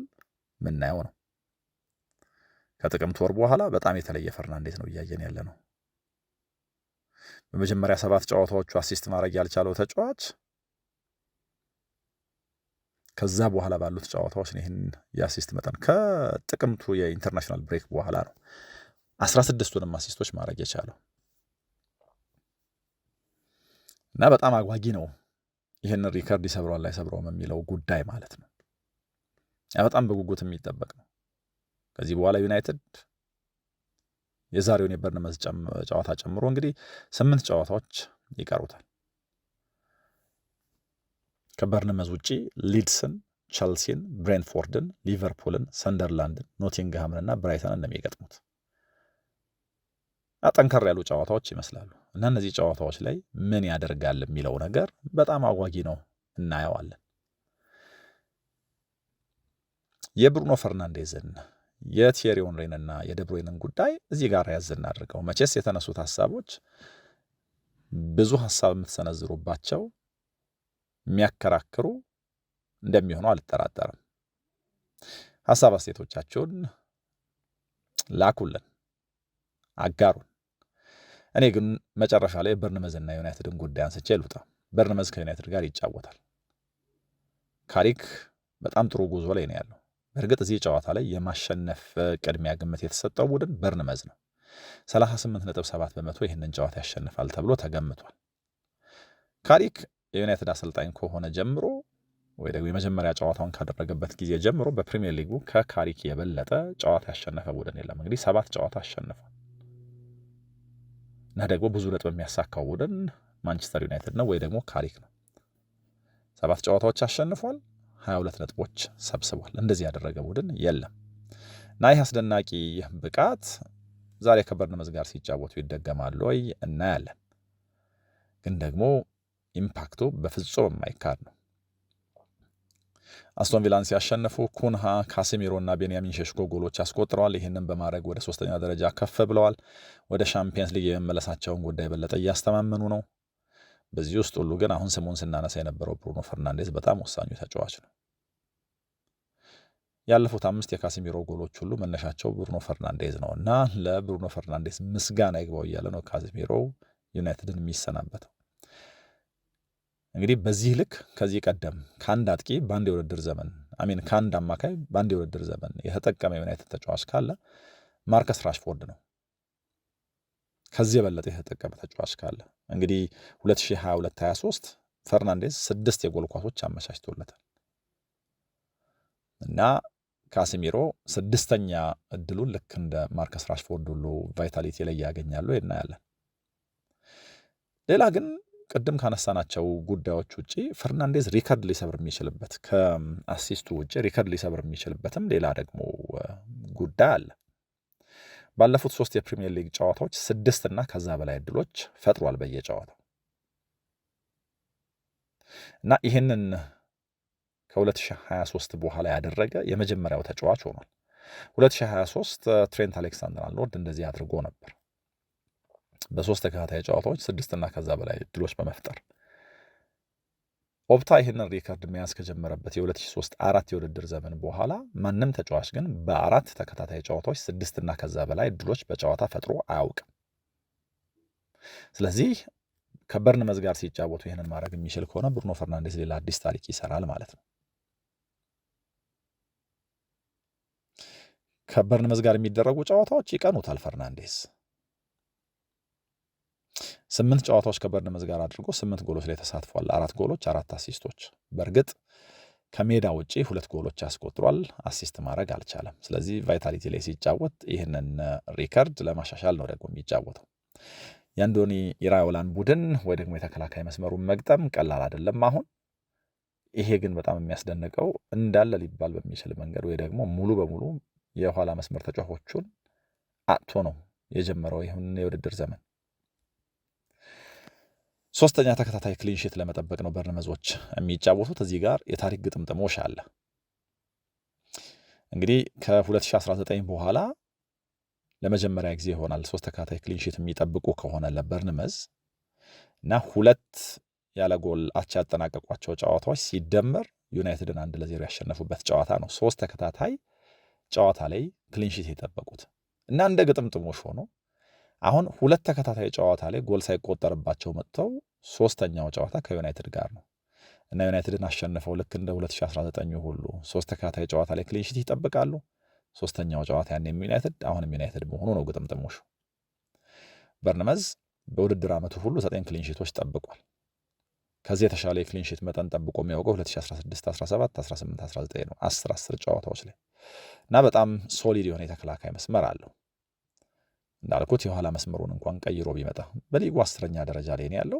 ምናየው ነው። ከጥቅምት ወር በኋላ በጣም የተለየ ፈርናንዴዝ ነው እያየን ያለ ነው። በመጀመሪያ 7 ጨዋታዎቹ አሲስት ማድረግ ያልቻለው ተጫዋች ከዛ በኋላ ባሉት ጨዋታዎች ነው ይህን የአሲስት መጠን ከጥቅምቱ የኢንተርናሽናል ብሬክ በኋላ ነው 16ቱንም አሲስቶች ማድረግ የቻለው እና በጣም አጓጊ ነው። ይህንን ሪከርድ ይሰብረዋል አይሰብረውም የሚለው ጉዳይ ማለት ነው። በጣም በጉጉት የሚጠበቅ ነው። ከዚህ በኋላ ዩናይትድ የዛሬውን የበርንመዝ ጨዋታ ጨምሮ እንግዲህ 8 ጨዋታዎች ይቀሩታል። ከበርንመዝ ውጪ ሊድስን፣ ቸልሲን፣ ብሬንትፎርድን፣ ሊቨርፑልን፣ ሰንደርላንድን፣ ኖቲንግሃምንና ብራይተንን ነው የሚገጥሙት። ጠንከር ያሉ ጨዋታዎች ይመስላሉ እና እነዚህ ጨዋታዎች ላይ ምን ያደርጋል የሚለው ነገር በጣም አጓጊ ነው፣ እናየዋለን። የብሩኖ ፈርናንዴዝን የቲየሪ ኦንሪንና የደብሮይንን ጉዳይ እዚህ ጋር ያዝ እናድርገው። መቼስ የተነሱት ሀሳቦች ብዙ ሀሳብ የምትሰነዝሩባቸው የሚያከራክሩ እንደሚሆኑ አልጠራጠርም። ሀሳብ አስተያየቶቻችሁን ላኩልን፣ አጋሩን። እኔ ግን መጨረሻ ላይ በርንመዝና ዩናይትድን ጉዳይ አንስቼ ልውጣ። በርንመዝ ከዩናይትድ ጋር ይጫወታል። ካሪክ በጣም ጥሩ ጉዞ ላይ ነው ያለው። በእርግጥ እዚህ ጨዋታ ላይ የማሸነፍ ቅድሚያ ግምት የተሰጠው ቡድን በርንመዝ ነው። 38.7 በመቶ ይህንን ጨዋታ ያሸንፋል ተብሎ ተገምቷል። ካሪክ የዩናይትድ አሰልጣኝ ከሆነ ጀምሮ ወይ ደግሞ የመጀመሪያ ጨዋታውን ካደረገበት ጊዜ ጀምሮ በፕሪሚየር ሊጉ ከካሪክ የበለጠ ጨዋታ ያሸነፈ ቡድን የለም። እንግዲህ 7 ጨዋታ አሸንፏል እና ደግሞ ብዙ ነጥብ የሚያሳካው ቡድን ማንቸስተር ዩናይትድ ነው ወይ ደግሞ ካሪክ ነው። 7 ጨዋታዎች አሸንፏል፣ 22 ነጥቦች ሰብስቧል። እንደዚህ ያደረገ ቡድን የለም እና ይህ አስደናቂ ብቃት ዛሬ ከበርንመዝ ጋር ሲጫወቱ ይደገማሉ ወይ እናያለን። ግን ደግሞ ኢምፓክቱ በፍጹም የማይካድ ነው። አስቶን ቪላን ሲያሸንፉ ኩንሃ፣ ካሴሚሮ እና ቤንያሚን ሼሽኮ ጎሎች አስቆጥረዋል። ይህንን በማድረግ ወደ 3ኛ ደረጃ ከፍ ብለዋል። ወደ ሻምፒየንስ ሊግ የመመለሳቸውን ጉዳይ በለጠ እያስተማመኑ ነው። በዚህ ውስጥ ሁሉ ግን አሁን ስሙን ስናነሳ የነበረው ብሩኖ ፈርናንዴዝ በጣም ወሳኙ ተጫዋች ነው። ያለፉት 5 የካሴሚሮ ጎሎች ሁሉ መነሻቸው ብሩኖ ፈርናንዴዝ ነው እና ለብሩኖ ፈርናንዴዝ ምስጋና ይግባው እያለ ነው ካሴሚሮ ዩናይትድን የሚሰናበተው። እንግዲህ በዚህ ልክ ከዚህ ቀደም ከአንድ አጥቂ በአንድ የውድድር ዘመን ከአንድ አማካይ በአንድ የውድድር ዘመን የተጠቀመ ዩናይትድ ተጫዋች ካለ ማርከስ ራሽፎርድ ነው። ከዚህ የበለጠ የተጠቀመ ተጫዋች ካለ እንግዲህ 2022-23 ፈርናንዴዝ 6 የጎል ኳሶች አመቻችቶለታል እና ካሴሚሮ 6ኛ እድሉን ልክ እንደ ማርከስ ራሽፎርድ ሁሉ ቫይታሊቲ ላይ ያገኛሉ እናያለን። ሌላ ግን ቅድም ካነሳናቸው ጉዳዮች ውጪ ፈርናንዴዝ ሪከርድ ሊሰብር የሚችልበት ከአሲስቱ ውጪ ሪከርድ ሊሰብር የሚችልበትም ሌላ ደግሞ ጉዳይ አለ። ባለፉት 3 የፕሪሚየር ሊግ ጨዋታዎች 6 እና ከዛ በላይ እድሎች ፈጥሯል በየጨዋታው እና ይህንን ከ2023 በኋላ ያደረገ የመጀመሪያው ተጫዋች ሆኗል። 2023 ትሬንት አሌክሳንደር-አርኖልድ እንደዚህ አድርጎ ነበር። በ3 ተከታታይ ጨዋታዎች 6 እና ከዛ በላይ እድሎች በመፍጠር ኦፕታ ይህንን ሪከርድ መያዝ ከጀመረበት የ2003-4 የውድድር ዘመን በኋላ ማንም ተጫዋች ግን በ4 ተከታታይ ጨዋታዎች 6 እና ከዛ በላይ እድሎች በጨዋታ ፈጥሮ አያውቅም። ስለዚህ ከበርንመዝ ጋር ሲጫወቱ ይህንን ማድረግ የሚችል ከሆነ ብሩኖ ፈርናንዴዝ ሌላ አዲስ ታሪክ ይሰራል ማለት ነው። ከበርንመዝ ጋር የሚደረጉ ጨዋታዎች ይቀኑታል ፈርናንዴዝ 8 ጨዋታዎች ከበርንመዝ ጋር አድርጎ 8 ጎሎች ላይ ተሳትፏል። 4 ጎሎች፣ 4 አሲስቶች። በእርግጥ ከሜዳ ውጪ 2 ጎሎች ያስቆጥሯል፣ አሲስት ማድረግ አልቻለም። ስለዚህ ቫይታሊቲ ላይ ሲጫወት ይህንን ሪከርድ ለማሻሻል ነው ደግሞ የሚጫወተው። የአንዶኒ ኢራዮላን ቡድን ወይ ደግሞ የተከላካይ መስመሩን መግጠም ቀላል አይደለም አሁን። ይሄ ግን በጣም የሚያስደንቀው እንዳለ ሊባል በሚችል መንገድ ወይ ደግሞ ሙሉ በሙሉ የኋላ መስመር ተጫዋቾቹን አጥቶ ነው የጀመረው ይህን የውድድር ዘመን። 3ኛ ተከታታይ ክሊንሺት ለመጠበቅ ነው በርንመዞች የሚጫወቱት። እዚህ ጋር የታሪክ ግጥምጥሞሽ አለ። እንግዲህ ከ2019 በኋላ ለመጀመሪያ ጊዜ ይሆናል 3 ተከታታይ ክሊንሺት የሚጠብቁ ከሆነ ለበርንመዝ እና 2 ያለ ጎል አቻ ያጠናቀቋቸው ጨዋታዎች ሲደመር ዩናይትድን 1-0 ያሸነፉበት ጨዋታ ነው 3 ተከታታይ ጨዋታ ላይ ክሊንሺት የጠበቁት እና እንደ ግጥምጥሞሽ ሆኖ አሁን 2 ተከታታይ ጨዋታ ላይ ጎል ሳይቆጠርባቸው መጥተው 3ኛው ጨዋታ ከዩናይትድ ጋር ነው እና ዩናይትድን አሸንፈው ልክ እንደ 2019 ሁሉ 3 ተከታታይ ጨዋታ ላይ ክሊንሺት ይጠብቃሉ። 3ኛው ጨዋታ ያኔም ዩናይትድ አሁንም ዩናይትድ መሆኑ ነው ግጥምጥሞሹ። በርንመዝ በውድድር ዓመቱ ሁሉ 9 ክሊንሺቶች ጠብቋል። ከዚህ የተሻለ የክሊንሺት መጠን ጠብቆ የሚያውቀው 2016፣ 17፣ 18፣ 19 ነው 10 ጨዋታዎች ላይ እና በጣም ሶሊድ የሆነ የተከላካይ መስመር አለው። እንዳልኩት የኋላ መስመሩን እንኳን ቀይሮ ቢመጣ በሊጉ 10ኛ ደረጃ ላይ ነው ያለው።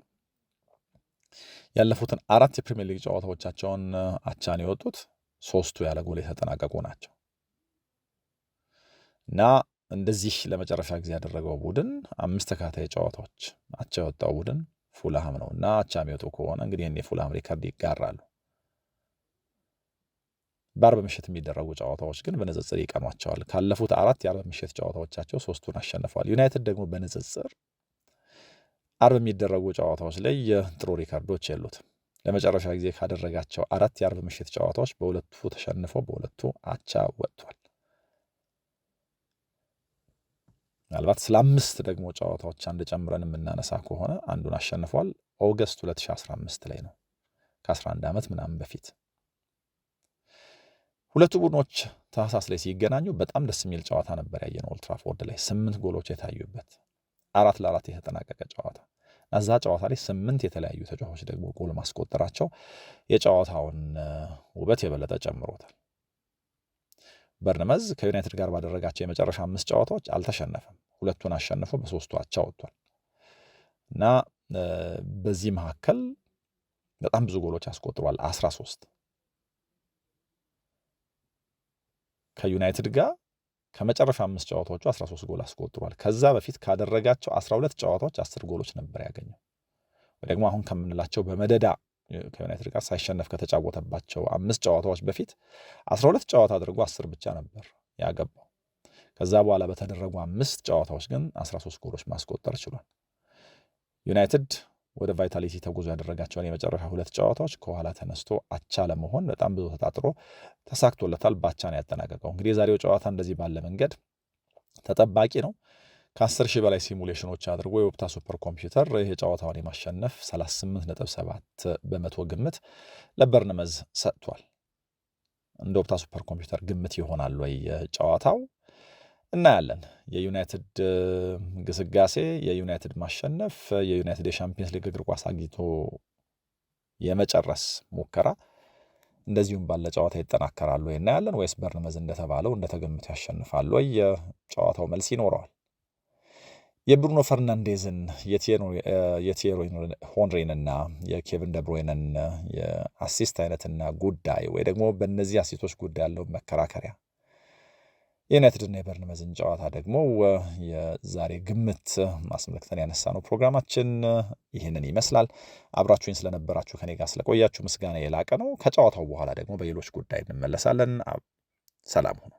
ያለፉትን 4 የፕሪሚየር ሊግ ጨዋታዎቻቸውን አቻን የወጡት 3ቱ ያለ ጎል የተጠናቀቁ ናቸው እና እንደዚህ ለመጨረሻ ጊዜ ያደረገው ቡድን 5 ተከታታይ ጨዋታዎች አቻ የወጣው ቡድን ፉልሃም ነው እና አቻ የሚወጡ ከሆነ እንግዲህ እኔ ፉልሃም ሪከርድ ይጋራሉ። በአርብ ምሽት የሚደረጉ ጨዋታዎች ግን በንጽጽር ይቀኗቸዋል። ካለፉት 4 የአርብ ምሽት ጨዋታዎቻቸው 3ቱን አሸንፈዋል። ዩናይትድ ደግሞ በንጽጽር አርብ የሚደረጉ ጨዋታዎች ላይ የጥሩ ሪከርዶች የሉትም። ለመጨረሻ ጊዜ ካደረጋቸው 4 የአርብ ምሽት ጨዋታዎች በ2ቱ ተሸንፎ በ2ቱ አቻ ወጥቷል። ምናልባት ስለ 5 ደግሞ ጨዋታዎች አንድ ጨምረን የምናነሳ ከሆነ አንዱን አሸንፏል፣ ኦገስት 2015 ላይ ነው፣ ከ11 ዓመት ምናምን በፊት። ሁለቱ ቡድኖች ታህሳስ ላይ ሲገናኙ በጣም ደስ የሚል ጨዋታ ነበር ያየነው። ኦልድ ትራፎርድ ላይ 8 ጎሎች የታዩበት 4-4 የተጠናቀቀ ጨዋታ። እዛ ጨዋታ ላይ 8 የተለያዩ ተጫዋቾች ደግሞ ጎል ማስቆጠራቸው የጨዋታውን ውበት የበለጠ ጨምሮታል። በርንመዝ ከዩናይትድ ጋር ባደረጋቸው የመጨረሻ 5 ጨዋታዎች አልተሸነፈም። ሁለቱን አሸንፎ በ3ቱ አቻ ወጥቷል እና በዚህ መካከል በጣም ብዙ ጎሎች አስቆጥሯል። 13 ከዩናይትድ ጋር ከመጨረሻ 5 ጨዋታዎቹ 13 ጎል አስቆጥሯል። ከዛ በፊት ካደረጋቸው 12 ጨዋታዎች 10 ጎሎች ነበር ያገኘው። ወይ ደግሞ አሁን ከምንላቸው በመደዳ ከዩናይትድ ጋር ሳይሸነፍ ከተጫወተባቸው 5 ጨዋታዎች በፊት 12 ጨዋታ አድርጎ 10 ብቻ ነበር ያገባው። ከዛ በኋላ በተደረጉ 5 ጨዋታዎች ግን 13 ጎሎች ማስቆጠር ችሏል። ዩናይትድ ወደ ቫይታሊቲ ተጉዞ ያደረጋቸውን የመጨረሻ 2 ጨዋታዎች ከኋላ ተነስቶ አቻ ለመሆን በጣም ብዙ ተጣጥሮ ተሳክቶለታል። ባቻ ነው ያጠናቀቀው። እንግዲህ የዛሬው ጨዋታ እንደዚህ ባለ መንገድ ተጠባቂ ነው። ከ10 ሺህ በላይ ሲሙሌሽኖች አድርጎ የኦፕታ ሱፐር ኮምፒውተር ይህ ጨዋታውን የማሸነፍ 38.7% ግምት ለበርንመዝ ሰጥቷል። እንደ ኦፕታ ሱፐር ኮምፒውተር ግምት ይሆናል ወይ ጨዋታው? እናያለን። የዩናይትድ ግስጋሴ፣ የዩናይትድ ማሸነፍ፣ የዩናይትድ የሻምፒየንስ ሊግ እግር ኳስ አግኝቶ የመጨረስ ሙከራ እንደዚሁም ባለ ጨዋታ ይጠናከራሉ ወይ እናያለን። ወይስ በርንመዝ እንደተባለው እንደተገምቶ ያሸንፋሉ ወይ? የጨዋታው መልስ ይኖረዋል። የብሩኖ ፈርናንዴዝን የቲየሪ ሆንሪንና የኬቪን ደብሮይነን የአሲስት አይነትና ጉዳይ ወይ ደግሞ በእነዚህ አሲስቶች ጉዳይ ያለው መከራከሪያ የዩናይትድና የበርንመዝን ጨዋታ ደግሞ የዛሬ ግምት ማስመልክተን ያነሳ ነው ፕሮግራማችን ይህንን ይመስላል። አብራችሁኝ ስለነበራችሁ ከኔ ጋር ስለቆያችሁ ምስጋና የላቀ ነው። ከጨዋታው በኋላ ደግሞ በሌሎች ጉዳይ እንመለሳለን። ሰላም ሁኑ።